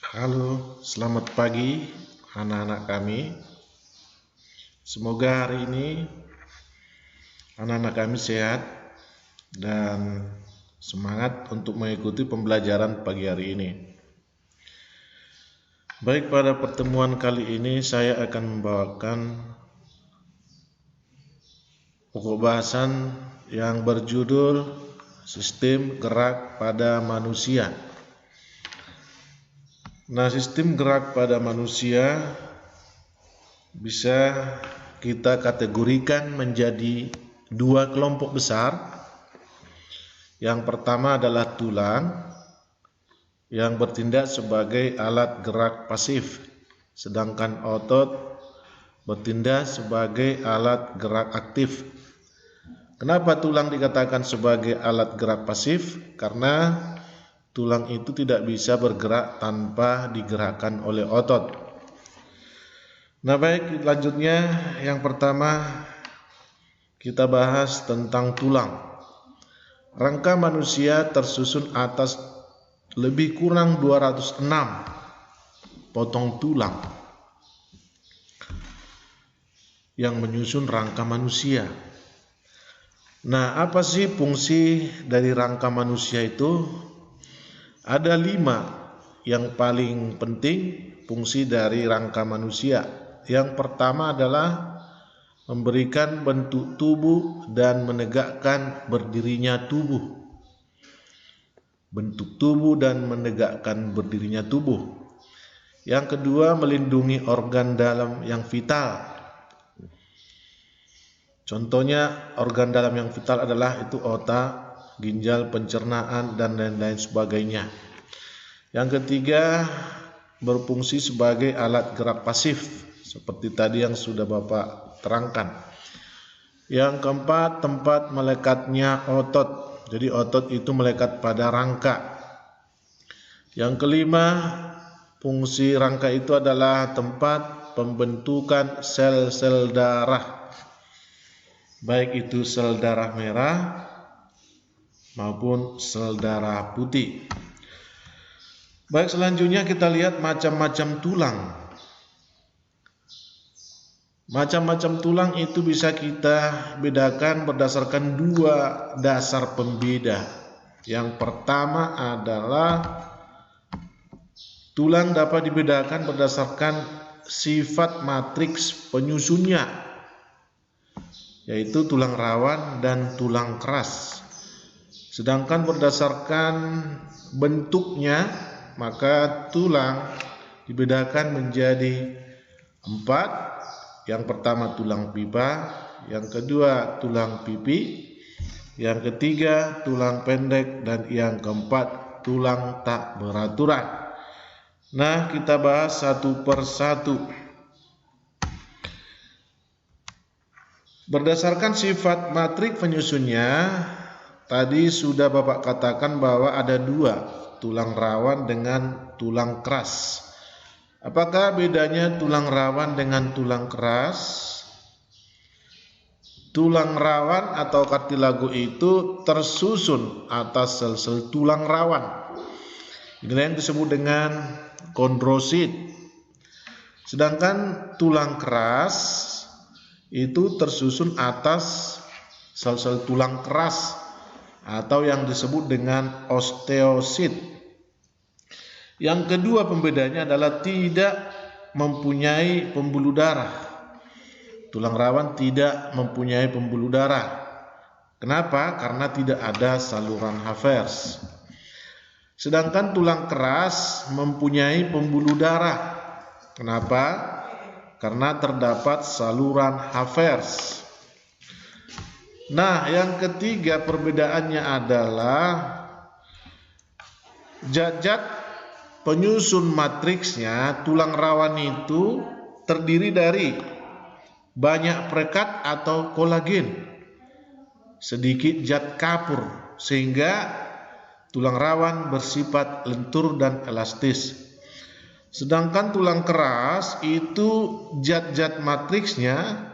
Halo, selamat pagi anak-anak kami. Semoga hari ini anak-anak kami sehat dan semangat untuk mengikuti pembelajaran pagi hari ini. Baik, pada pertemuan kali ini saya akan membawakan pokok bahasan yang berjudul Sistem Gerak pada Manusia. Nah, sistem gerak pada manusia bisa kita kategorikan menjadi dua kelompok besar. Yang pertama adalah tulang yang bertindak sebagai alat gerak pasif, sedangkan otot bertindak sebagai alat gerak aktif. Kenapa tulang dikatakan sebagai alat gerak pasif? Karena tulang itu tidak bisa bergerak tanpa digerakkan oleh otot. Nah, baik, lanjutnya yang pertama kita bahas tentang tulang. Rangka manusia tersusun atas lebih kurang 206 potong tulang yang menyusun rangka manusia. Nah, apa sih fungsi dari rangka manusia itu? Ada 5 yang paling penting fungsi dari rangka manusia. Yang pertama adalah memberikan bentuk tubuh dan menegakkan berdirinya tubuh. Bentuk tubuh dan menegakkan berdirinya tubuh. Yang kedua, melindungi organ dalam yang vital. Contohnya organ dalam yang vital adalah itu otak, ginjal, pencernaan, dan lain-lain sebagainya. Yang ketiga, berfungsi sebagai alat gerak pasif, seperti tadi yang sudah Bapak terangkan. Yang keempat, tempat melekatnya otot. Jadi otot itu melekat pada rangka. Yang kelima, fungsi rangka itu adalah tempat pembentukan sel-sel darah, baik itu sel darah merah maupun sel darah putih. Baik, selanjutnya kita lihat macam-macam tulang. Macam-macam tulang itu bisa kita bedakan berdasarkan 2 dasar pembeda. Yang pertama adalah tulang dapat dibedakan berdasarkan sifat matriks penyusunnya, yaitu tulang rawan dan tulang keras. Sedangkan berdasarkan bentuknya, maka tulang dibedakan menjadi 4. Yang pertama tulang pipa, yang kedua tulang pipi, yang ketiga tulang pendek, dan yang keempat tulang tak beraturan. Nah, kita bahas satu persatu. Berdasarkan sifat matrik penyusunnya, tadi sudah Bapak katakan bahwa ada 2, tulang rawan dengan tulang keras. Apakah bedanya tulang rawan dengan tulang keras? Tulang rawan atau kartilago itu tersusun atas sel-sel tulang rawan. Inilah yang disebut dengan kondrosit. Sedangkan tulang keras itu tersusun atas sel-sel tulang keras atau yang disebut dengan osteosit. Yang kedua pembedanya adalah tidak mempunyai pembuluh darah. Tulang rawan tidak mempunyai pembuluh darah. Kenapa? Karena tidak ada saluran Havertz. Sedangkan tulang keras mempunyai pembuluh darah. Kenapa? Karena terdapat saluran Havertz. Nah, yang ketiga perbedaannya adalah zat-zat penyusun matriksnya. Tulang rawan itu terdiri dari banyak perekat atau kolagen, sedikit zat kapur, sehingga tulang rawan bersifat lentur dan elastis. Sedangkan tulang keras itu zat-zat matriksnya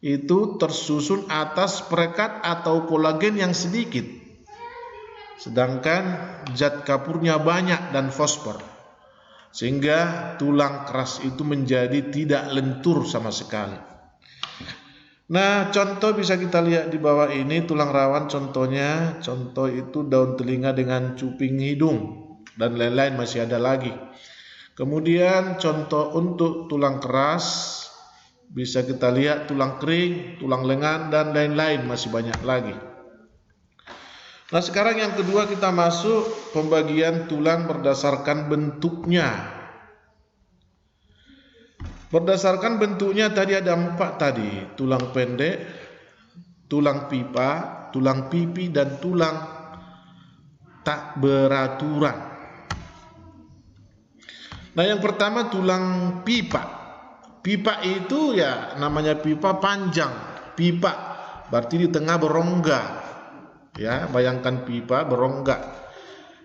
itu tersusun atas perekat atau kolagen yang sedikit, sedangkan zat kapurnya banyak dan fosfor. sehingga tulang keras itu menjadi tidak lentur sama sekali. Nah, contoh bisa kita lihat di bawah ini tulang rawan contohnya. Contoh itu daun telinga dengan cuping hidung dan lain-lain masih ada lagi. Kemudian contoh untuk tulang keras bisa kita lihat tulang kering, tulang lengan dan lain-lain masih banyak lagi. Nah, sekarang yang kedua kita masuk pembagian tulang berdasarkan bentuknya. Berdasarkan bentuknya tadi ada 4 tadi, tulang pendek, tulang pipa, tulang pipi dan tulang tak beraturan. Nah, yang pertama tulang pipa. Pipa itu ya namanya pipa panjang. Pipa berarti di tengah berongga. Ya, bayangkan pipa berongga.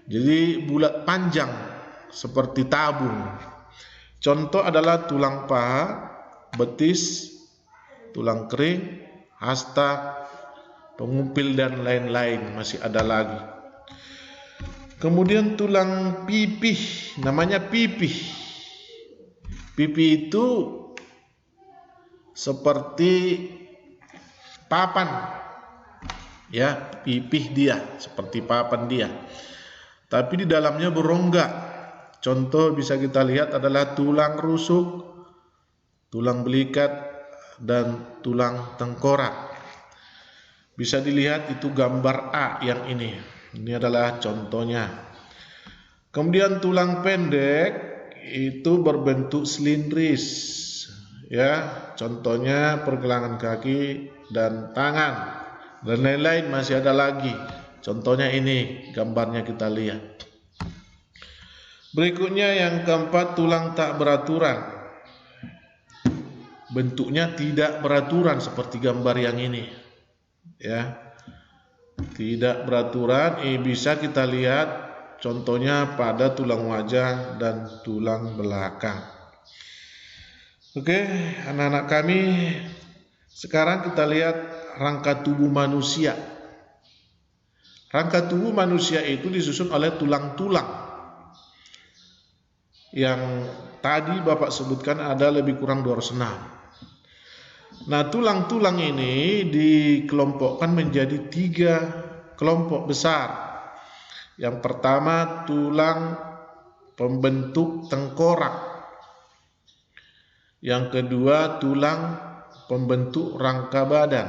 Jadi bulat panjang seperti tabung. Contoh adalah tulang paha, betis, tulang kering, hasta, pengupil dan lain-lain masih ada lagi. Kemudian tulang pipih, namanya pipih. Pipih itu seperti papan. Ya, pipih dia seperti papan dia. Tapi di dalamnya berongga. Contoh bisa kita lihat adalah tulang rusuk, tulang belikat dan tulang tengkorak. Bisa dilihat itu gambar A yang ini. Ini adalah contohnya. Kemudian tulang pendek itu berbentuk silindris. Ya, contohnya pergelangan kaki dan tangan. Dan lain-lain masih ada lagi. Contohnya ini gambarnya kita lihat. Berikutnya yang keempat tulang tak beraturan. Bentuknya tidak beraturan seperti gambar yang ini. Ya. Tidak beraturan, bisa kita lihat contohnya pada tulang wajah dan tulang belakang. Oke, anak-anak kami, sekarang kita lihat rangka tubuh manusia. Rangka tubuh manusia itu disusun oleh tulang-tulang yang tadi Bapak sebutkan ada lebih kurang 206. Nah, tulang-tulang ini dikelompokkan menjadi 3 kelompok besar. Yang pertama tulang pembentuk tengkorak. Yang kedua tulang pembentuk rangka badan.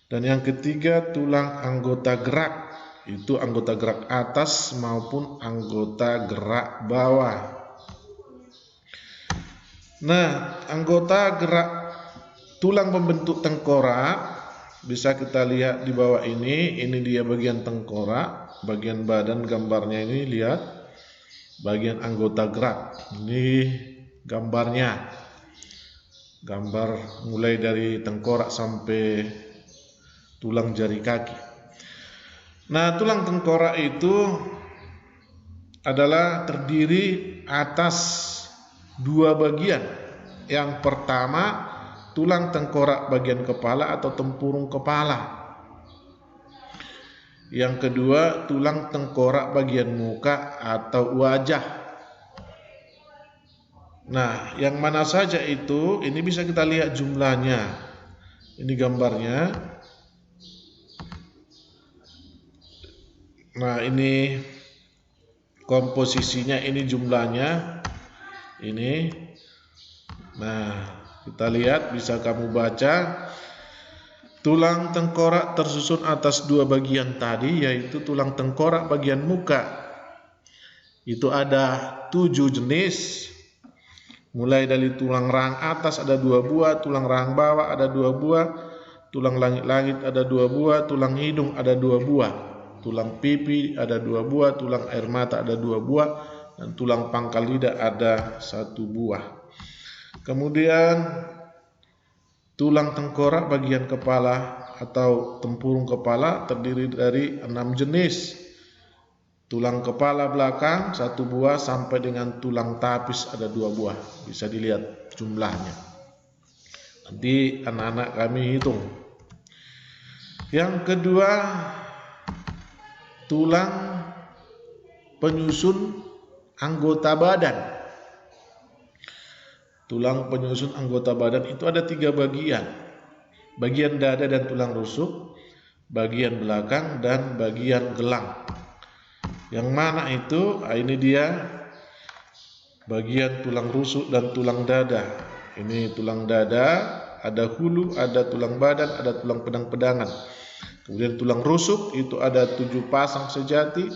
Dan yang ketiga tulang anggota gerak, itu anggota gerak atas maupun anggota gerak bawah. Nah, anggota gerak tulang pembentuk tengkorak bisa kita lihat di bawah ini dia bagian tengkorak, bagian badan gambarnya ini lihat, bagian anggota gerak. Ini gambarnya, gambar mulai dari tengkorak sampai tulang jari kaki. Nah, tulang tengkorak itu adalah terdiri atas 2 bagian. Yang pertama tulang tengkorak bagian kepala atau tempurung kepala. Yang kedua tulang tengkorak bagian muka atau wajah. Nah, yang mana saja itu? Ini bisa kita lihat jumlahnya. Ini gambarnya. Nah, ini komposisinya, ini jumlahnya. Ini. Nah, kita lihat, bisa kamu baca. Tulang tengkorak tersusun atas 2 bagian tadi, yaitu tulang tengkorak bagian muka. Itu ada 7 jenis. Mulai dari tulang rahang atas ada 2 buah, tulang rahang bawah ada 2 buah, tulang langit-langit ada 2 buah, tulang hidung ada 2 buah, tulang pipi ada 2 buah, tulang air mata ada 2 buah, dan tulang pangkal lidah ada 1 buah. Kemudian tulang tengkorak bagian kepala atau tempurung kepala terdiri dari 6 jenis. Tulang kepala belakang 1 buah sampai dengan tulang tapis ada 2 buah. Bisa dilihat jumlahnya. Nanti anak-anak kami hitung. Yang kedua, tulang penyusun anggota badan. Tulang penyusun anggota badan itu ada 3 bagian. Bagian dada dan tulang rusuk, bagian belakang, dan bagian gelang. Yang mana itu? Ini dia bagian tulang rusuk dan tulang dada. Ini tulang dada, ada hulu, ada tulang badan, ada tulang pedang-pedangan. Kemudian tulang rusuk itu ada 7 pasang sejati,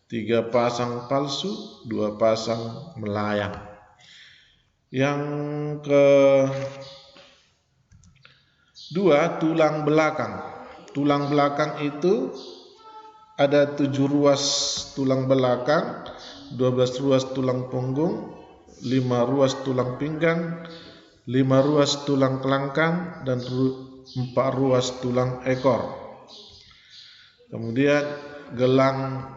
3 pasang palsu, 2 pasang melayang. Yang kedua, tulang belakang. Tulang belakang itu ada 7 ruas tulang belakang, 12 ruas tulang punggung, 5 ruas tulang pinggang, 5 ruas tulang kelangkang, dan 4 ruas tulang ekor. Kemudian gelang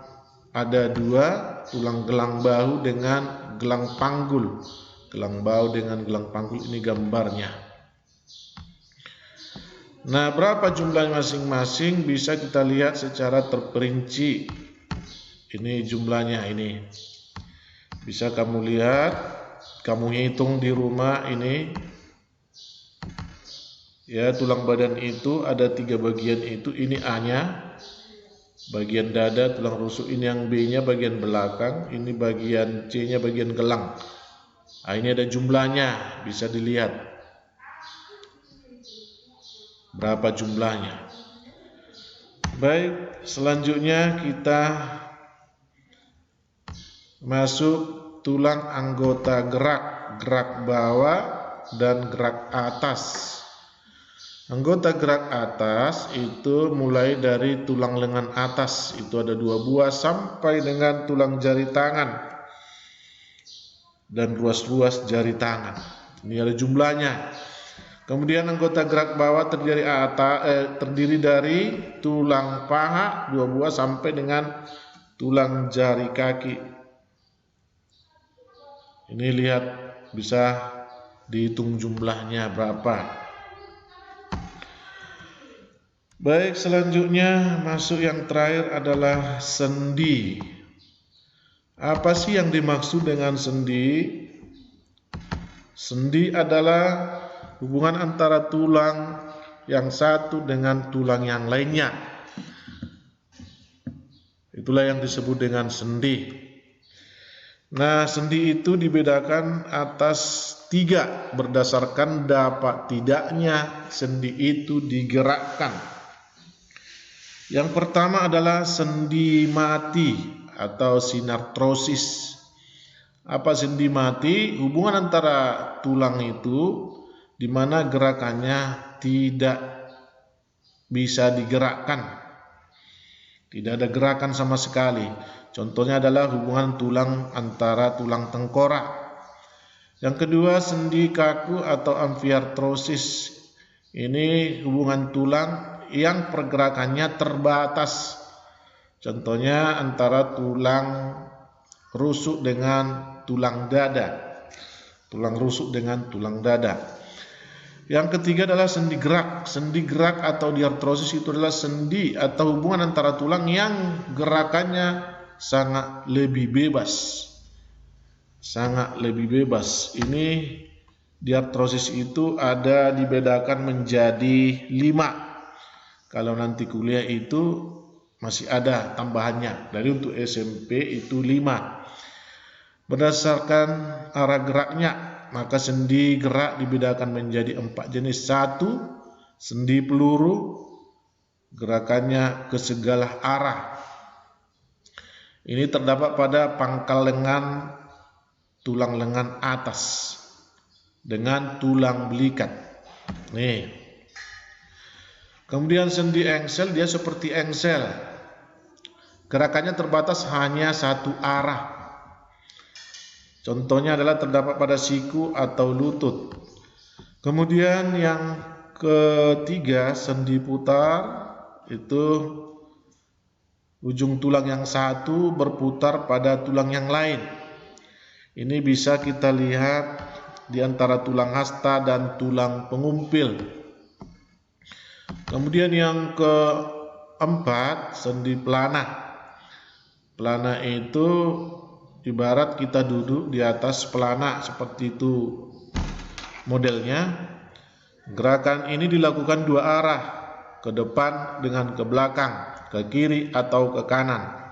ada 2, tulang gelang bahu dengan gelang panggul. Gelang bahu dengan gelang panggul, ini gambarnya. Nah, berapa jumlahnya masing-masing bisa kita lihat secara terperinci. Ini jumlahnya ini. Bisa kamu lihat, kamu hitung di rumah ini. Ya, tulang badan itu ada 3 bagian itu. Ini A-nya, bagian dada, tulang rusuk. Ini yang B-nya bagian belakang. Ini bagian C-nya bagian gelang. Nah, ini ada jumlahnya, bisa dilihat berapa jumlahnya. Baik, selanjutnya kita masuk tulang anggota gerak, gerak bawah dan gerak atas. Anggota gerak atas itu mulai dari tulang lengan atas, itu ada 2 buah sampai dengan tulang jari tangan dan ruas-ruas jari tangan. Ini ada jumlahnya. Kemudian anggota gerak bawah terdiri dari tulang paha 2 buah sampai dengan tulang jari kaki. Ini lihat, bisa dihitung jumlahnya berapa. Baik, selanjutnya masuk yang terakhir adalah sendi. Apa sih yang dimaksud dengan sendi? Sendi adalah hubungan antara tulang yang satu dengan tulang yang lainnya. Itulah yang disebut dengan sendi. Nah, sendi itu dibedakan atas 3 berdasarkan dapat tidaknya sendi itu digerakkan. Yang pertama adalah sendi mati atau sinartrosis. Apa sendi mati? Hubungan antara tulang itu di mana gerakannya tidak bisa digerakkan. Tidak ada gerakan sama sekali. Contohnya adalah hubungan tulang antara tulang tengkorak. Yang kedua, sendi kaku atau amfiartrosis. Ini hubungan tulang yang pergerakannya terbatas. Contohnya antara tulang rusuk dengan tulang dada. Tulang rusuk dengan tulang dada. Yang ketiga adalah sendi gerak. Sendi gerak atau diartrosis itu adalah sendi atau hubungan antara tulang yang gerakannya sangat lebih bebas. Sangat lebih bebas. Ini diartrosis itu ada dibedakan menjadi 5. Kalau nanti kuliah itu masih ada tambahannya. Dari untuk SMP itu 5. Berdasarkan arah geraknya, maka sendi gerak dibedakan menjadi 4 jenis. 1, sendi peluru, gerakannya ke segala arah. Ini terdapat pada pangkal lengan, tulang lengan atas dengan tulang belikat. Nih. Kemudian sendi engsel, dia seperti engsel. Gerakannya terbatas hanya 1 arah. Contohnya adalah terdapat pada siku atau lutut. Kemudian yang ketiga, sendi putar, itu ujung tulang yang satu berputar pada tulang yang lain. Ini bisa kita lihat di antara tulang hasta dan tulang pengumpil. Kemudian yang keempat, sendi pelana. Pelana itu ibarat kita duduk di atas pelana seperti itu modelnya. Gerakan ini dilakukan dua arah, ke depan dengan ke belakang, ke kiri atau ke kanan.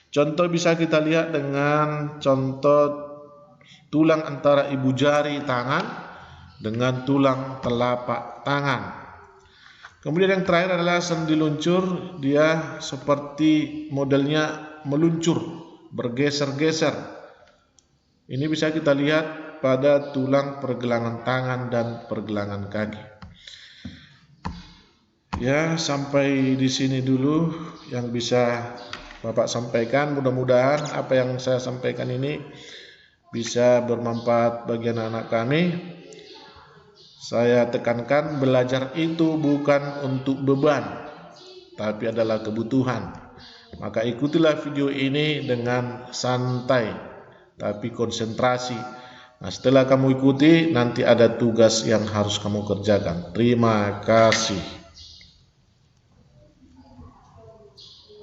Contoh bisa kita lihat dengan contoh tulang antara ibu jari tangan dengan tulang telapak tangan. Kemudian yang terakhir adalah sendi luncur. Dia seperti modelnya meluncur, bergeser-geser. Ini bisa kita lihat pada tulang pergelangan tangan dan pergelangan kaki. Ya, sampai di sini dulu yang bisa Bapak sampaikan. Mudah-mudahan apa yang saya sampaikan ini bisa bermanfaat bagi anak-anak kami. Saya tekankan, belajar itu bukan untuk beban, tapi adalah kebutuhan. Maka ikutilah video ini dengan santai, tapi konsentrasi. Nah, setelah kamu ikuti, nanti ada tugas yang harus kamu kerjakan. Terima kasih.